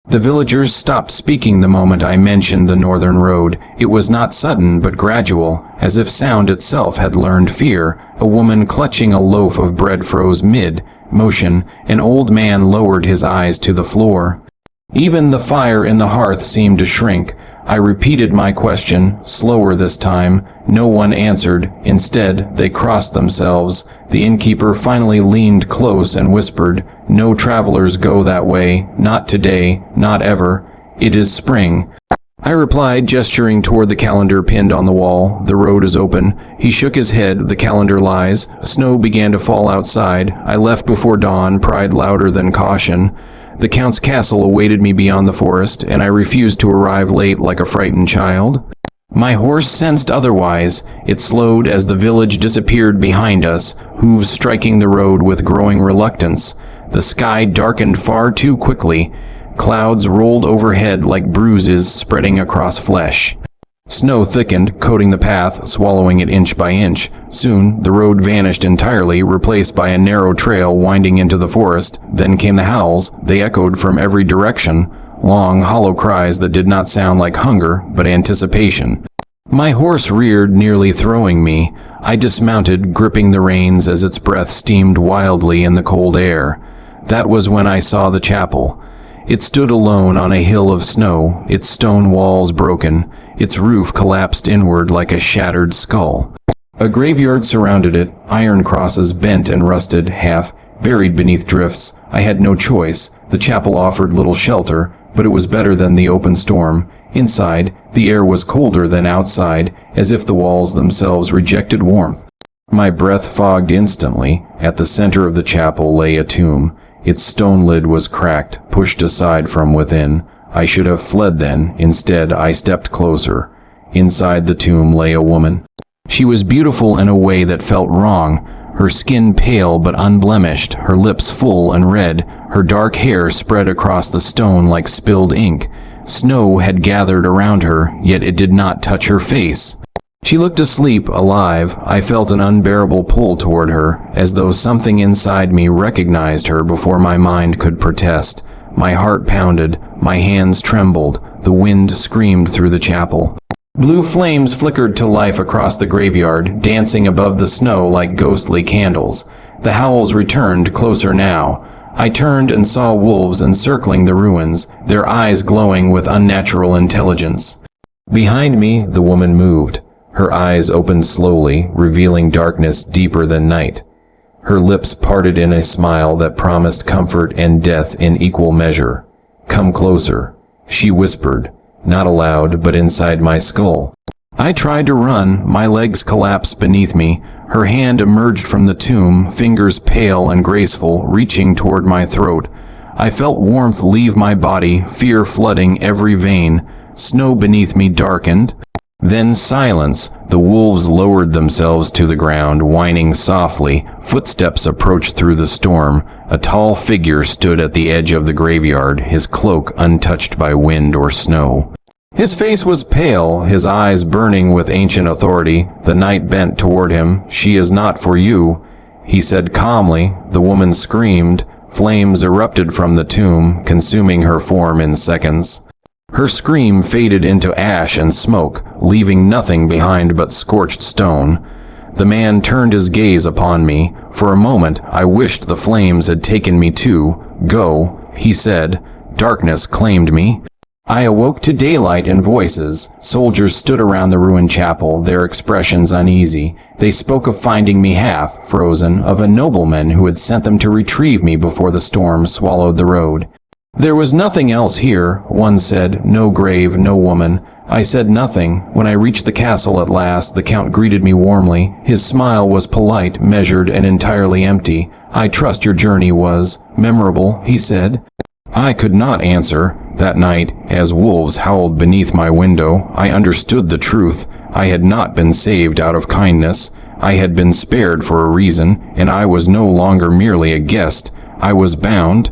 The villagers stopped speaking the moment I mentioned the northern road. It was not sudden, but gradual, as if sound itself had learned fear. A woman clutching a loaf of bread froze mid-motion. An old man lowered his eyes to the floor. Even the fire in the hearth seemed to shrink. I repeated my question, slower this time. No one answered. Instead, they crossed themselves. The innkeeper finally leaned close and whispered, "No travelers go that way. Not today. Not ever. It is spring." I replied, gesturing toward the calendar pinned on the wall. "The road is open." He shook his head. "The calendar lies." Snow began to fall outside. I left before dawn, pride louder than caution. The Count's castle awaited me beyond the forest, and I refused to arrive late like a frightened child. My horse sensed otherwise. It slowed as the village disappeared behind us, hooves striking the road with growing reluctance. The sky darkened far too quickly. Clouds rolled overhead like bruises spreading across flesh. Snow thickened, coating the path, swallowing it inch by inch. Soon, the road vanished entirely, replaced by a narrow trail winding into the forest. Then came the howls. They echoed from every direction. Long, hollow cries that did not sound like hunger, but anticipation. My horse reared, nearly throwing me. I dismounted, gripping the reins as its breath steamed wildly in the cold air. That was when I saw the chapel. It stood alone on a hill of snow, its stone walls broken, its roof collapsed inward like a shattered skull. A graveyard surrounded it, iron crosses bent and rusted, half buried beneath drifts. I had no choice. The chapel offered little shelter, but it was better than the open storm. Inside, the air was colder than outside, as if the walls themselves rejected warmth. My breath fogged instantly. At the center of the chapel lay a tomb. Its stone lid was cracked, pushed aside from within. I should have fled then. Instead, I stepped closer. Inside the tomb lay a woman. She was beautiful in a way that felt wrong. Her skin pale but unblemished, her lips full and red, her dark hair spread across the stone like spilled ink. Snow had gathered around her, yet it did not touch her face. She looked asleep, alive. I felt an unbearable pull toward her, as though something inside me recognized her before my mind could protest. My heart pounded, my hands trembled, the wind screamed through the chapel. Blue flames flickered to life across the graveyard, dancing above the snow like ghostly candles. The howls returned, closer now. I turned and saw wolves encircling the ruins, their eyes glowing with unnatural intelligence. Behind me, the woman moved. Her eyes opened slowly, revealing darkness deeper than night. Her lips parted in a smile that promised comfort and death in equal measure. "Come closer," she whispered, not aloud, but inside my skull. I tried to run. My legs collapsed beneath me. Her hand emerged from the tomb, fingers pale and graceful, reaching toward my throat. I felt warmth leave my body, fear flooding every vein. Snow beneath me darkened. Then silence. The wolves lowered themselves to the ground, whining softly. Footsteps approached through the storm. A tall figure stood at the edge of the graveyard, his cloak untouched by wind or snow. His face was pale, his eyes burning with ancient authority. The knight bent toward him. "She is not for you," he said calmly. The woman screamed. Flames erupted from the tomb, consuming her form in seconds. Her scream faded into ash and smoke, leaving nothing behind but scorched stone. The man turned his gaze upon me. For a moment, I wished the flames had taken me too. "Go," he said. Darkness claimed me. I awoke to daylight and voices. Soldiers stood around the ruined chapel, their expressions uneasy. They spoke of finding me half frozen, of a nobleman who had sent them to retrieve me before the storm swallowed the road. There was nothing else here, one said, no grave, no woman. I said nothing. When I reached the castle at last, the Count greeted me warmly. His smile was polite, measured, and entirely empty. "I trust your journey was memorable," he said. I could not answer. That night, as wolves howled beneath my window, I understood the truth. I had not been saved out of kindness. I had been spared for a reason, and I was no longer merely a guest. I was bound.